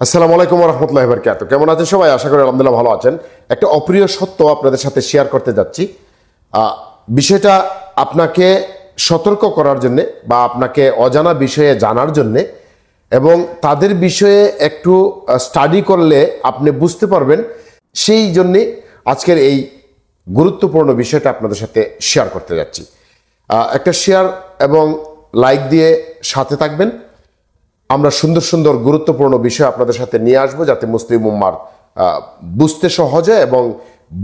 আসসালামু আলাইকুম ওয়া রাহমাতুল্লাহি ওয়া বারাকাতুহু। কেমন আছেন সবাই? আশা করি আলহামদুলিল্লাহ ভালো আছেন। একটা অপ্রিয় সত্য আপনাদের সাথে শেয়ার করতে যাচ্ছি। বিষয়টা আপনাকে সতর্ক করার জন্য বা আপনাকে অজানা বিষয়ে জানার জন্য এবং তাদের বিষয়ে একটু স্টাডি করলে আপনি বুঝতে পারবেন, সেই জন্যে আজকের এই গুরুত্বপূর্ণ বিষয়টা আপনাদের সাথে শেয়ার করতে যাচ্ছি। একটা শেয়ার এবং লাইক দিয়ে সাথে থাকবেন। আমরা সুন্দর সুন্দর গুরুত্বপূর্ণ বিষয় আপনাদের সাথে নিয়ে আসবো, যাতে মুসলিম উম্মার বুঝতে সহজ হয় এবং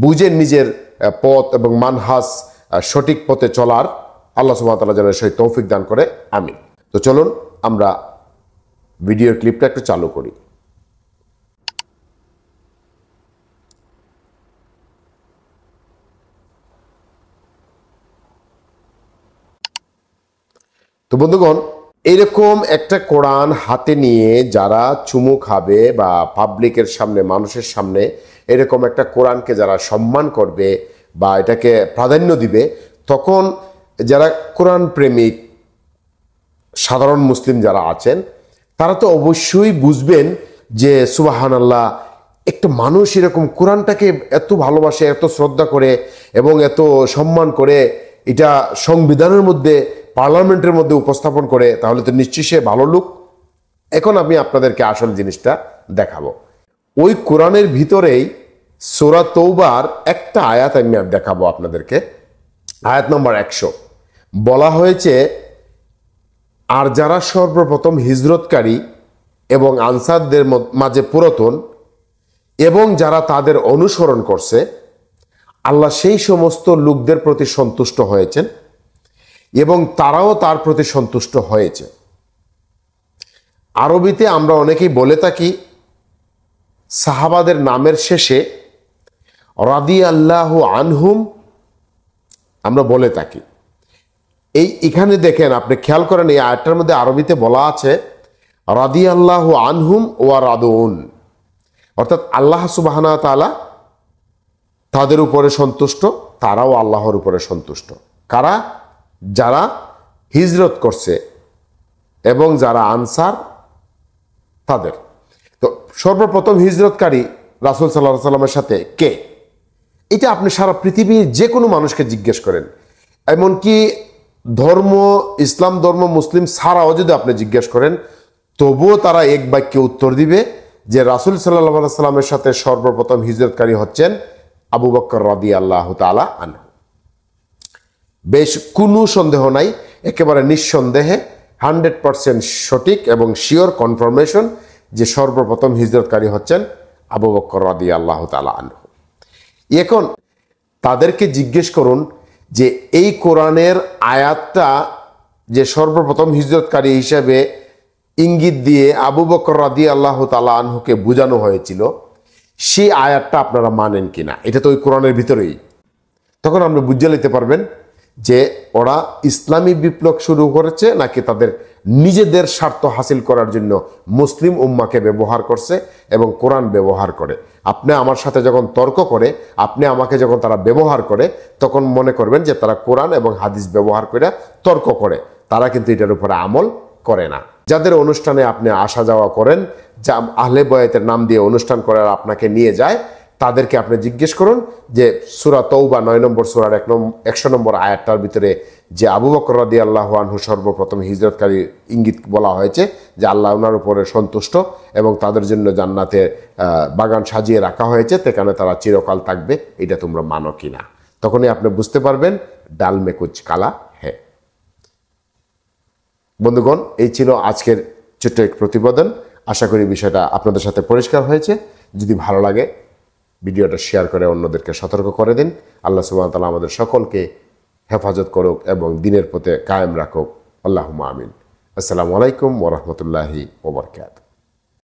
বুঝে নিজের পথ এবং মানহাজ সঠিক পথে চলার আল্লাহ সুবহানাহু ওয়া তাআলা যেন সেই তৌফিক দান করে, আমিন। তো চলুন আমরা ভিডিওর ক্লিপটা একটু চালু করি। তো বন্ধুগণ, এরকম একটা কোরআন হাতে নিয়ে যারা চুমু খাবে বা পাবলিকের সামনে, মানুষের সামনে এরকম একটা কোরআনকে যারা সম্মান করবে বা এটাকে প্রাধান্য দিবে, তখন যারা কোরআন প্রেমিক সাধারণ মুসলিম যারা আছেন তারা তো অবশ্যই বুঝবেন যে সুবহানাল্লাহ, একটা মানুষ এরকম কোরআনটাকে এত ভালোবাসে, এত শ্রদ্ধা করে এবং এত সম্মান করে এটা সংবিধানের মধ্যে, পার্লামেন্টের মধ্যে উপস্থাপন করে, তাহলে তো নিশ্চয়ই সে ভালো লোক। এখন আমি আপনাদেরকে আসল জিনিসটা দেখাবো। ওই কোরআনের ভিতরেই সূরা তৌবার একটা আয়াত আমি দেখাবো আপনাদেরকে। আয়াত নম্বর 100 বলা হয়েছে, আর যারা সর্বপ্রথম হিজরতকারী এবং আনসারদের মাঝে পুরাতন এবং যারা তাদের অনুসরণ করছে, আল্লাহ সেই সমস্ত লোকদের প্রতি সন্তুষ্ট হয়েছেন এবং তারাও তার প্রতি সন্তুষ্ট হয়েছে। আরবিতে আমরা অনেকেই বলে থাকি সাহাবাদের নামের শেষে রাদিয়াল্লাহু আনহুম আমরা বলে থাকি। এখানে দেখেন, আপনি খেয়াল করেন, এই আয়াতটার মধ্যে আরবিতে বলা আছে রাদিয়াল্লাহু আনহুম ওয়া রাদুন, অর্থাৎ আল্লাহ সুবহানাহু ওয়া তাআলা তাদের উপরে সন্তুষ্ট, তারাও আল্লাহর উপরে সন্তুষ্ট। কারা? যারা হিজরত করছে এবং যারা আনসার তাদের। তো সর্বপ্রথম হিজরতকারী রাসূল সাল্লাল্লাহু আলাইহি সাল্লামের সাথে কে? এটা আপনি সারা পৃথিবীর যে কোনো মানুষকে জিজ্ঞেস করেন, এমনকি ধর্ম, ইসলাম ধর্ম, মুসলিম ছাড়াও যদি আপনি জিজ্ঞেস করেন, তবুও তারা এক বাক্যে উত্তর দিবে যে রাসূল সাল্লাল্লাহু আলাইহি সাল্লামের সাথে সর্বপ্রথম হিজরতকারী হচ্ছেন আবু বকর রাদিয়াল্লাহু তাআলা আনহু। বেশ কোনো সন্দেহ নাই, একেবারে নিঃসন্দেহে 100% সঠিক এবং শিওর কনফার্মেশন যে সর্বপ্রথম হিজরতকারী হচ্ছেন আবু বকর রাদিয়াল্লাহু তাআলা আনহু। এখন তাদেরকে জিজ্ঞেস করুন যে এই কোরআনের আয়াতটা যে সর্বপ্রথম হিজরতকারী হিসেবে ইঙ্গিত দিয়ে আবু বকর রাদিয়াল্লাহু তাআলা আনহুকে বোঝানো হয়েছিল, সেই আয়াতটা আপনারা মানেন কিনা। এটা তো ওই কোরআনের ভিতরেই। তখন আপনি বুঝে নিতে পারবেন যে ওরা ইসলামী বিপ্লব শুরু করেছে নাকি তাদের নিজেদের স্বার্থ হাসিল করার জন্য মুসলিম উম্মাকে ব্যবহার করছে এবং কোরআন ব্যবহার করে। আপনি আমার সাথে যখন তর্ক করে, আপনি আমাকে যখন তারা ব্যবহার করে, তখন মনে করবেন যে তারা কোরআন এবং হাদিস ব্যবহার করে তর্ক করে, তারা কিন্তু এটার উপরে আমল করে না। যাদের অনুষ্ঠানে আপনি আসা যাওয়া করেন, যা আহলে বয়াতের নাম দিয়ে অনুষ্ঠান করার আপনাকে নিয়ে যায়, তাদেরকে আপনি জিজ্ঞেস করুন যে সূরা তৌবা 9 নম্বর সূরার 100 নম্বর আয়াতটার ভিতরে যে আবু বকর রাদিয়াল্লাহু আনহু সর্বপ্রথম হিজরতকারী ইঙ্গিত বলা হয়েছে যে আল্লাহ ওনার উপরে সন্তুষ্ট এবং তাদের জন্য জান্নাতে বাগান সাজিয়ে রাখা হয়েছে, সেখানে তারা চিরকাল থাকবে, এটা তোমরা মানো কিনা। তখনই আপনি বুঝতে পারবেন ডাল মে কুছ কালা হ্যায়। বন্ধুগণ, এই ছিল আজকের ছোট্ট এক প্রতিবেদন। আশা করি বিষয়টা আপনাদের সাথে পরিষ্কার হয়েছে। যদি ভালো লাগে ভিডিওটা শেয়ার করে অন্যদেরকে সতর্ক করে দিন। আল্লাহ সুবহানাহু ওয়া তাআলা আমাদের সকলকে হেফাজত করুক এবং দ্বীনের পথে কায়েম রাখুক। আল্লাহুম্মা আমিন। আসসালামু আলাইকুম ওয়া রাহমাতুল্লাহি ওয়া বারাকাতুহু।